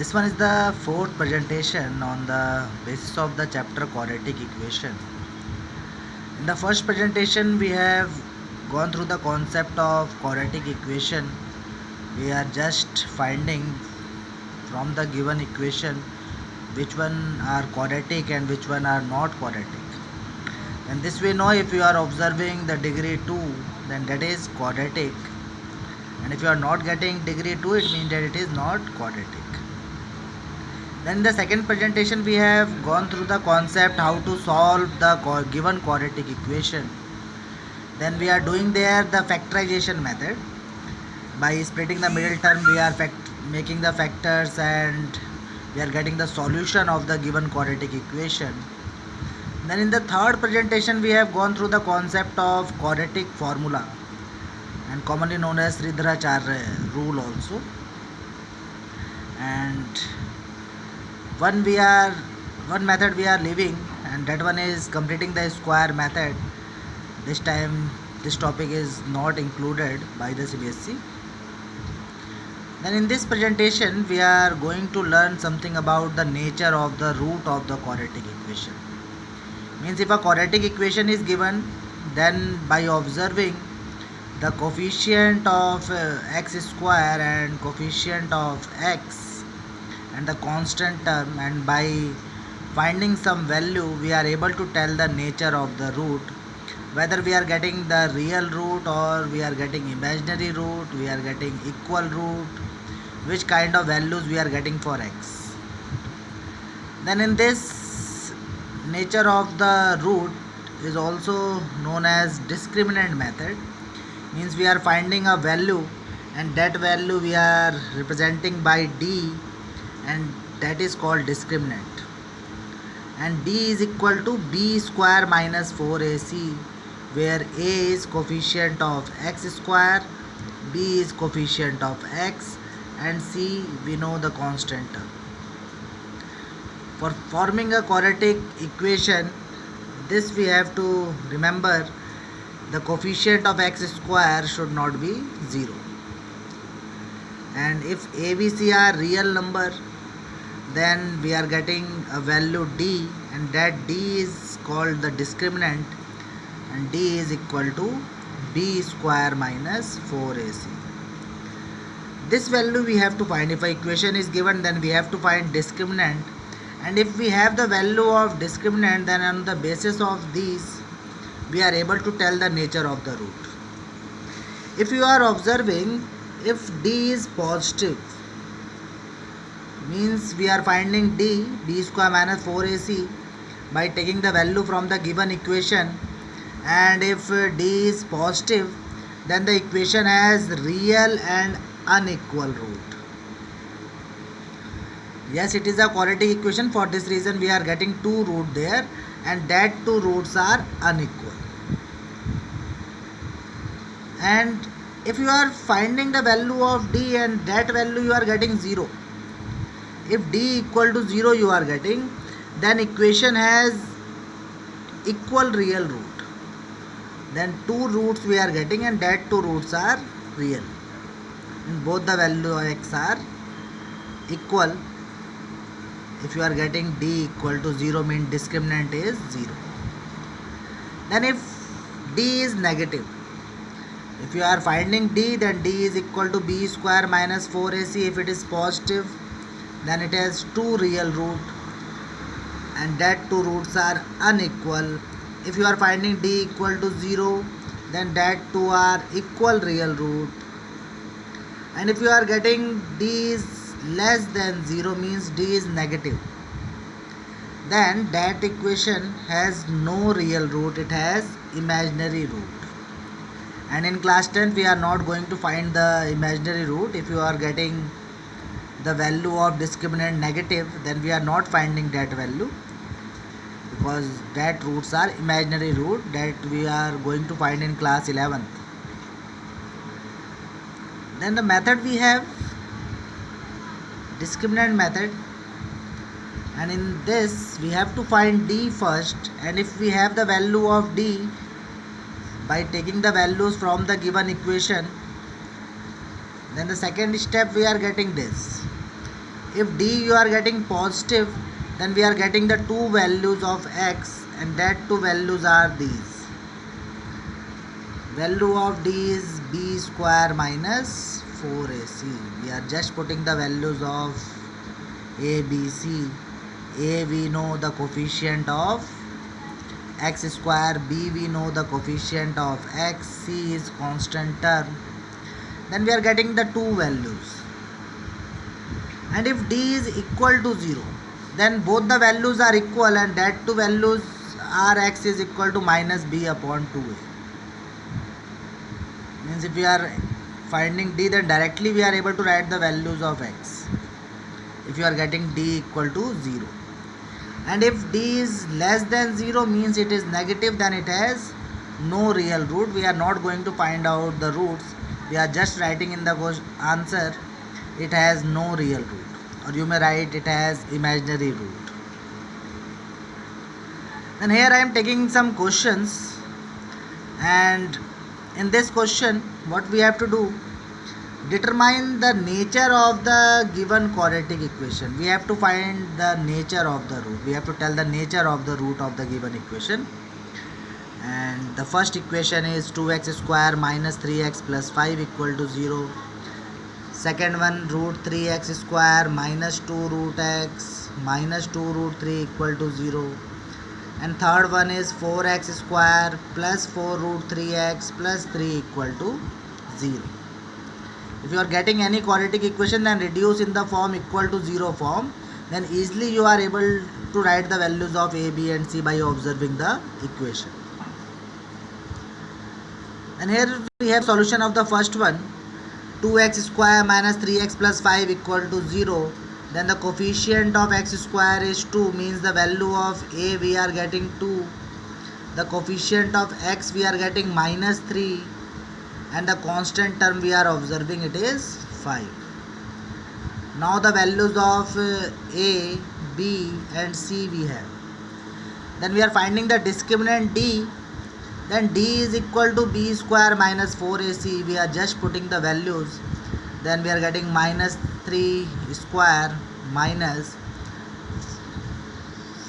This one is the fourth presentation on the basis of the chapter quadratic equation. In the first presentation, we have gone through the concept of quadratic equation. We are just finding from the given equation which one are quadratic and which one are not quadratic. And this we know if you are observing the degree 2, then that is quadratic. And if you are not getting degree 2, it means that it is not quadratic. Then in the second presentation we have gone through the concept how to solve the given quadratic equation. Then we are doing there the factorization method. By splitting the middle term we are making the factors and we are getting the solution of the given quadratic equation. Then in the third presentation we have gone through the concept of quadratic formula and commonly known as Sridharacharya rule also. And one method we are leaving, and that one is completing the square method. This time this topic is not included by the CBSE. Then in this presentation we are going to learn something about the nature of the root of the quadratic equation. Means if a quadratic equation is given, then by observing the coefficient of x square and coefficient of x and the constant term, and by finding some value we are able to tell the nature of the root, whether we are getting the real root or we are getting imaginary root, we are getting equal root, which kind of values we are getting for x. Then in this nature of the root is also known as discriminant method. Means we are finding a value and that value we are representing by d, and that is called discriminant. And d is equal to b square minus 4ac, where a is coefficient of x square, b is coefficient of x, and c we know the constant term. For forming a quadratic equation, this we have to remember, the coefficient of x square should not be 0. And if a, b, c are real number, then we are getting a value d, and that d is called the discriminant, and d is equal to b square minus 4ac. This value we have to find. If a equation is given, then we have to find discriminant, and if we have the value of discriminant, then on the basis of these we are able to tell the nature of the root. If you are observing, if d is positive, means we are finding d, b square minus 4ac, by taking the value from the given equation, and if d is positive, then the equation has real and unequal root. Yes, it is a quadratic equation. For this reason we are getting two roots there, and that two roots are unequal. And if you are finding the value of d and that value you are getting 0, if d equal to 0 you are getting, then equation has equal real root. Then two roots we are getting, and that two roots are real, and both the value of x are equal. If you are getting d equal to 0, means discriminant is 0. Then if d is negative, if you are finding d, then d is equal to b square minus 4ac. If it is positive, then it has two real root, and that two roots are unequal. If you are finding d equal to 0, then that two are equal real root. And if you are getting d is less than 0, means d is negative, then that equation has no real root, it has imaginary root. And in class 10 we are not going to find the imaginary root. If you are getting the value of discriminant negative, then we are not finding that value, because that roots are imaginary root that we are going to find in class 11th. Then the method we have discriminant method, and in this we have to find d first, and if we have the value of d, by taking the values from the given equation, then the second step we are getting this. If d you are getting positive, then we are getting the two values of x, and that two values are these. Value of d is b square minus 4ac. We are just putting the values of a, b, c. A we know the coefficient of x square, b we know the coefficient of x, c is constant term. Then we are getting the two values. And if d is equal to 0, then both the values are equal, and that two values are x is equal to minus b upon 2a. Means if we are finding d, then directly we are able to write the values of x if you are getting d equal to 0. And if d is less than 0 means it is negative, then it has no real root. We are not going to find out the roots. We are just writing in the answer it has no real root, or you may write it has imaginary root. And here I am taking some questions, and in this question what we have to do, determine the nature of the given quadratic equation. We have to find the nature of the root. We have to tell the nature of the root of the given equation. And the first equation is 2x square minus 3x plus 5 equal to 0. Second one, root 3x square minus 2 root x minus 2 root 3 equal to 0. And third one is 4x square plus 4 root 3x plus 3 equal to 0. If you are getting any quadratic equation and reduce in the form equal to 0 form, then easily you are able to write the values of a, b and c by observing the equation. And here we have solution of the first one. 2x square minus 3x plus 5 equal to 0. Then the coefficient of x square is 2, means the value of a we are getting 2. The coefficient of x we are getting minus 3. And the constant term we are observing it is 5. Now the values of a, b and c we have. Then we are finding the discriminant d. Then d is equal to b square minus 4ac. We are just putting the values. Then we are getting minus 3 square minus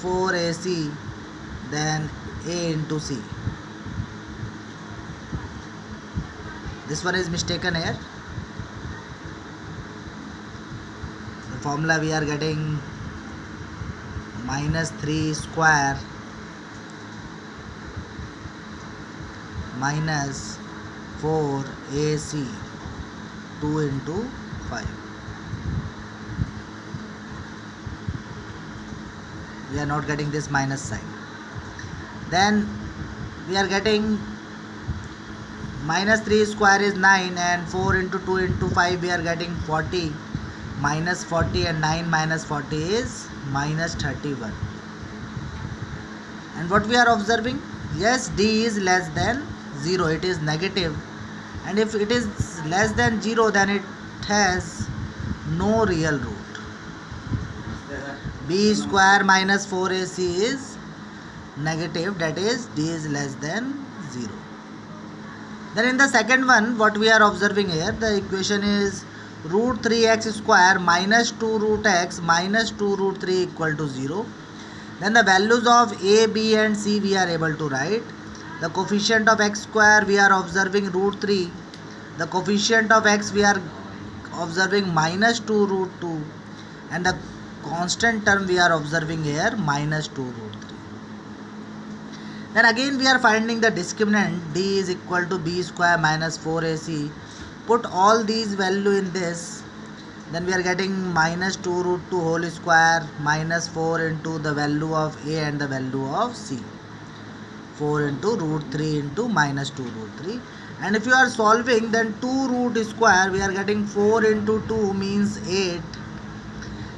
4ac, then a into c. This one is mistaken here. The formula we are getting minus 3 square minus 4ac 2 into 5. We are not getting this minus sign. Then we are getting minus 3 square is 9, and 4 into 2 into 5 we are getting 40. Minus 40 and 9 minus 40 is minus 31. And what we are observing? Yes, d is less than 0. It is negative. And if it is less than 0, then it has no real root. B square minus 4ac is negative, that is d is less than 0. Then in the second one, what we are observing here, the equation is root 3x square minus 2 root x minus 2 root 3 equal to 0. Then the values of a, b and c we are able to write. The coefficient of x square we are observing root 3. The coefficient of x we are observing minus 2 root 2. And the constant term we are observing here minus 2 root 3. Then again we are finding the discriminant d is equal to b square minus 4ac. Put all these value in this. Then we are getting minus 2 root 2 whole square minus 4 into the value of a and the value of c. 4 into root 3 into minus 2 root 3. And if you are solving, then 2 root square we are getting 4 into 2 means 8.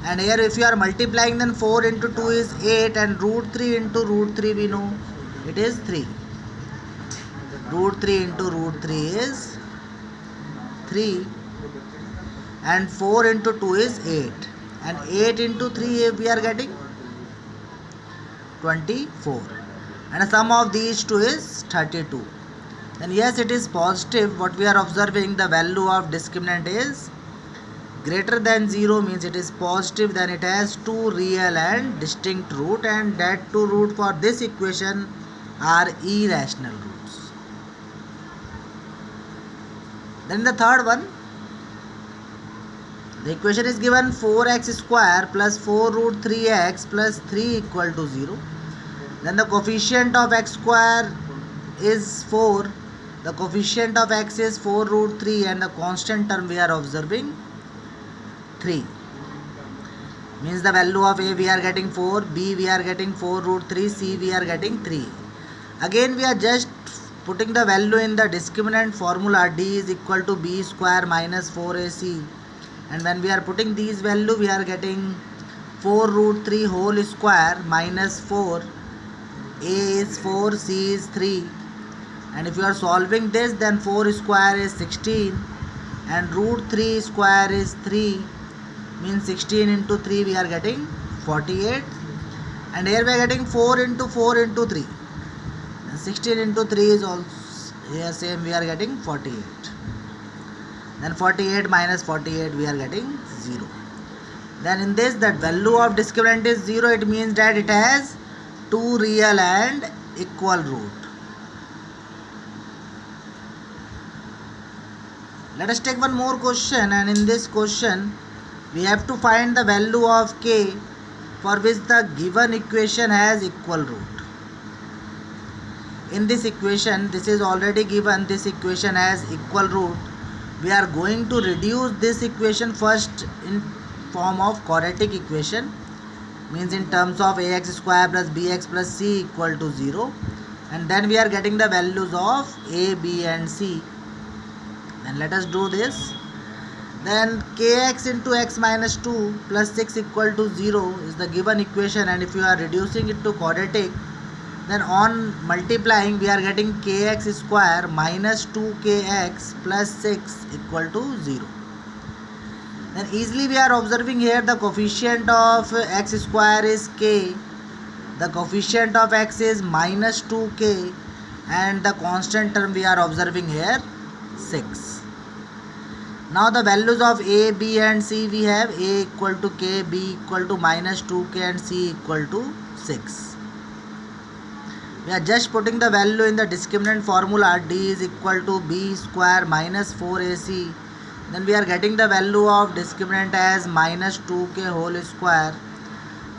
And here if you are multiplying, then 4 into 2 is 8, and root 3 into root 3 we know it is 3. Root 3 into root 3 is 3, and 4 into 2 is 8, and 8 into 3 we are getting 24, and the sum of these two is 32. Then yes, it is positive. What we are observing, the value of discriminant is Greater than 0 means it is positive, then it has two real and distinct root, and that two root for this equation are irrational roots. Then the third one, the equation is given 4x square plus 4 root 3x plus 3 equal to 0. Then the coefficient of x square is 4, the coefficient of x is 4 root 3, and the constant term we are observing 3. Means the value of a we are getting 4, b we are getting 4 root 3, c we are getting 3. Again we are just putting the value in the discriminant formula. D is equal to b square minus 4ac, and when we are putting these value we are getting 4 root 3 whole square minus 4. A is 4, c is 3, and if you are solving this, then 4 square is 16 and root 3 square is 3, means 16 into 3 we are getting 48, and here we are getting 4 into 4 into 3, and 16 into 3 is also here same, we are getting 48. Then 48 minus 48 we are getting 0. Then in this, that value of discriminant is 0, it means that it has two real and equal root. Let us take one more question, and in this question we have to find the value of k for which the given equation has equal root. In this equation, this is already given, this equation has equal root. We are going to reduce this equation first in form of quadratic equation, means in terms of ax square plus bx plus c equal to 0, and then we are getting the values of a, b and c. Then let us do this. Then kx into x minus 2 plus 6 equal to 0 is the given equation, and if you are reducing it to quadratic, then on multiplying we are getting kx square minus 2kx plus 6 equal to 0. Then easily we are observing here the coefficient of x square is k, the coefficient of x is minus 2k, and the constant term we are observing here 6. Now the values of a, b and c we have: a equal to k, b equal to minus 2k and c equal to 6. We are just putting the value in the discriminant formula. D is equal to b square minus 4ac. Then we are getting the value of discriminant as minus 2k whole square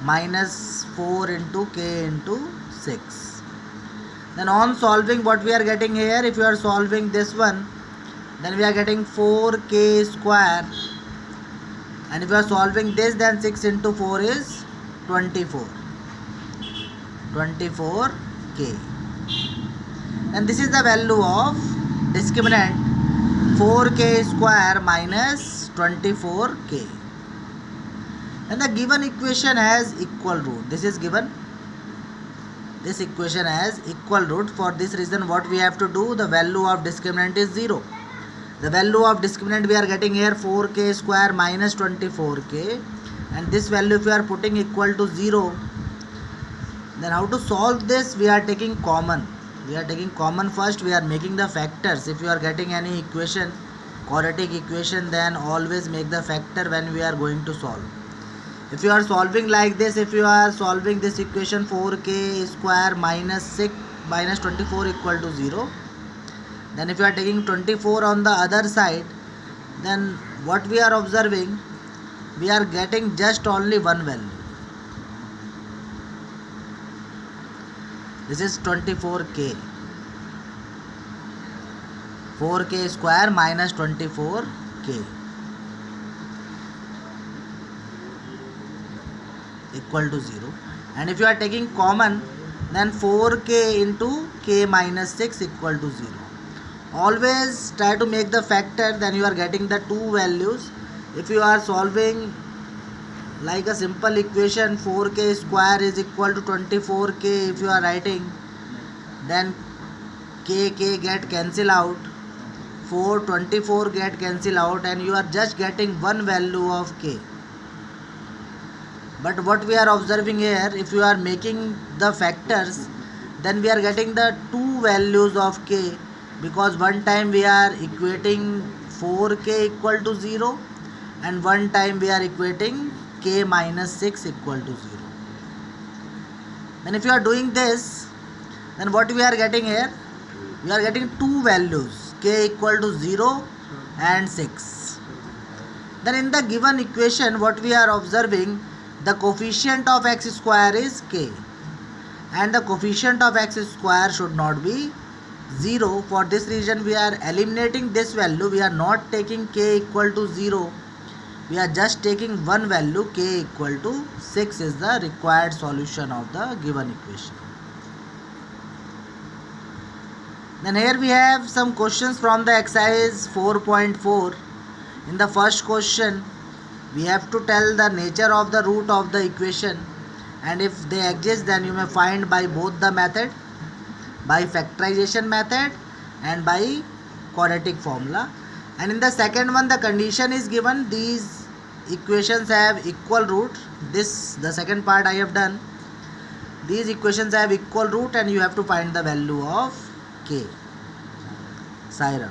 minus 4 into k into 6. Then on solving, what we are getting here, if you are solving this one, then we are getting 4k square, and if you are solving this, then 6 into 4 is 24, 24k. And this is the value of discriminant 4k square minus 24k. And the given equation has equal root. This is given. This equation has equal root. For this reason, what we have to do, the value of discriminant is 0. The value of discriminant we are getting here 4k square minus 24k, and this value if we are putting equal to 0, then how to solve this? We are taking common. We are taking common first. We are making the factors. If you are getting any equation, quadratic equation, then always make the factor when we are going to solve. If you are solving like this, if you are solving this equation 4k square minus 6 minus 24 equal to 0, then if you are taking 24 on the other side, then what we are observing, we are getting just only one value. This is 24k. 4k square minus 24k equal to 0. And if you are taking common, then 4k into k minus 6 equal to 0. Always try to make the factor, then you are getting the two values. If you are solving like a simple equation, 4k square is equal to 24k, if you are writing, then k get cancel out, 24 get cancel out, and you are just getting one value of k. But what we are observing here, if you are making the factors, then we are getting the two values of k, because one time we are equating 4k equal to 0, and one time we are equating k minus 6 equal to 0. Then if you are doing this, then what we are getting here? We are getting two values, k equal to 0 and 6. Then in the given equation, what we are observing, the coefficient of x square is k, and the coefficient of x square should not be 0. For this reason we are eliminating this value. We are not taking k equal to 0. We are just taking one value, k equal to 6 is the required solution of the given equation. Then here we have some questions from the exercise 4.4. In the first question, we have to tell the nature of the root of the equation, and if they exist, then you may find by both the method, by factorization method and by quadratic formula. And in the second one, the condition is given, these equations have equal root. This, the second part I have done. These equations have equal root and you have to find the value of k. Saira.